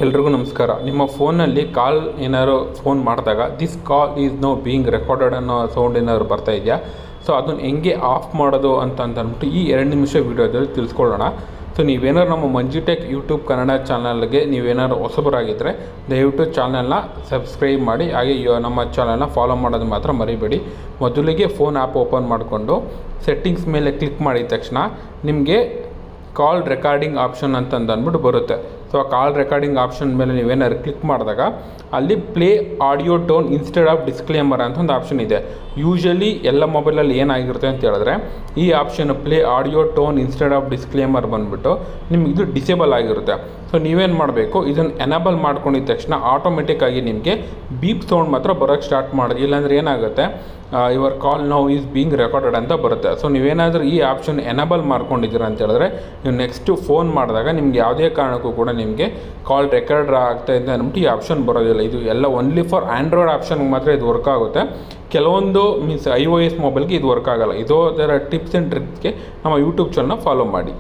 ಎಲ್ರಿಗೂ ನಮಸ್ಕಾರ. ನಿಮ್ಮ ಫೋನಲ್ಲಿ ಕಾಲ್ ಏನಾದ್ರು ಫೋನ್ ಮಾಡಿದಾಗ this call is no being recorded ಅನ್ನೋ ಸೌಂಡ್ ಏನಾದ್ರು ಬರ್ತಾ ಇದೆಯಾ? ಸೊ ಅದನ್ನು ಹೆಂಗೆ ಆಫ್ ಮಾಡೋದು ಅಂತ ಅಂದ್ಬಿಟ್ಟು ಈ 2 ನಿಮಿಷ ವೀಡಿಯೋದಲ್ಲಿ ತಿಳಿಸ್ಕೊಳ್ಳೋಣ. ಸೊ ನೀವೇನಾದ್ರು ನಮ್ಮ ಮಂಜುಟೆಕ್ ಯೂಟ್ಯೂಬ್ ಕನ್ನಡ ಚಾನಲ್ಗೆ ನೀವೇನಾದ್ರು ಹೊಸಬರಾಗಿದ್ದರೆ ದಯವಿಟ್ಟು ಚಾನಲ್ನ ಸಬ್ಸ್ಕ್ರೈಬ್ ಮಾಡಿ, ಹಾಗೆ ನಮ್ಮ ಚಾನಲ್ನ ಫಾಲೋ ಮಾಡೋದು ಮಾತ್ರ ಮರಿಬೇಡಿ. ಮೊದಲಿಗೆ ಫೋನ್ ಆ್ಯಪ್ ಓಪನ್ ಮಾಡಿಕೊಂಡು ಸೆಟ್ಟಿಂಗ್ಸ್ ಮೇಲೆ ಕ್ಲಿಕ್ ಮಾಡಿದ ತಕ್ಷಣ ನಿಮಗೆ ಕಾಲ್ ರೆಕಾರ್ಡಿಂಗ್ ಆಪ್ಷನ್ ಅಂತಂದ್ಬಿಟ್ಟು ಬರುತ್ತೆ. ಸೊ ಆ ಕಾಲ್ ರೆಕಾರ್ಡಿಂಗ್ ಆಪ್ಷನ್ ಮೇಲೆ ನೀವೇನಾದ್ರು ಕ್ಲಿಕ್ ಮಾಡಿದಾಗ ಅಲ್ಲಿ play audio tone instead of disclaimer ಅಂತ ಒಂದು ಆಪ್ಷನ್ ಇದೆ. ಯೂಶಲಿ ಎಲ್ಲ ಮೊಬೈಲಲ್ಲಿ ಏನಾಗಿರುತ್ತೆ ಅಂತ ಹೇಳಿದ್ರೆ ಈ option play audio tone instead of disclaimer ಬಂದುಬಿಟ್ಟು ನಿಮ್ಗೆ ಇದು ಡಿಸೇಬಲ್ ಆಗಿರುತ್ತೆ. ಸೊ ನೀವೇನು ಮಾಡಬೇಕು, ಇದನ್ನು ಎನೇಬಲ್ ಮಾಡ್ಕೊಂಡಿದ್ದ ತಕ್ಷಣ ಆಟೋಮೆಟಿಕ್ಕಾಗಿ ನಿಮಗೆ ಬೀಪ್ ಸೌಂಡ್ ಮಾತ್ರ ಬರೋಕ್ಕೆ ಸ್ಟಾರ್ಟ್ ಮಾಡೋದು. ಇಲ್ಲಾಂದರೆ ಏನಾಗುತ್ತೆ, your call now is being recorded ಅಂತ ಬರುತ್ತೆ. ಸೊ ನೀವೇನಾದರೂ ಈ ಆಪ್ಷನ್ ಎನೇಬಲ್ ಮಾಡ್ಕೊಂಡಿದ್ದೀರ ಅಂತ ಹೇಳಿದ್ರೆ ನೀವು ನೆಕ್ಸ್ಟು ಫೋನ್ ಮಾಡಿದಾಗ ನಿಮ್ಗೆ ಯಾವುದೇ ಕಾರಣಕ್ಕೂ ಕೂಡ ನಿಮಗೆ ಕಾಲ್ ರೆಕಾರ್ಡ್ ಆಗ್ತಾಯಿದೆ ಅಂದ್ಬಿಟ್ಟು ಈ ಆಪ್ಷನ್ ಬರೋದಿಲ್ಲ. ಇದು ಎಲ್ಲ ಓನ್ಲಿ ಫಾರ್ ಆ್ಯಂಡ್ರಾಯ್ಡ್ ಆಪ್ಷನ್ಗೆ ಮಾತ್ರ ಇದು ವರ್ಕ್ ಆಗುತ್ತೆ. ಕೆಲವೊಂದು iOS ಮೊಬೈಲ್ಗೆ ಇದು ವರ್ಕ್ ಆಗೋಲ್ಲ. ಇದೋ ಥರ ಟಿಪ್ಸ್ ಆ್ಯಂಡ್ ಟ್ರಿಕ್ಸ್ಗೆ ನಮ್ಮ ಯೂಟ್ಯೂಬ್ ಚಾನಲ್ನ ಫಾಲೋ ಮಾಡಿ.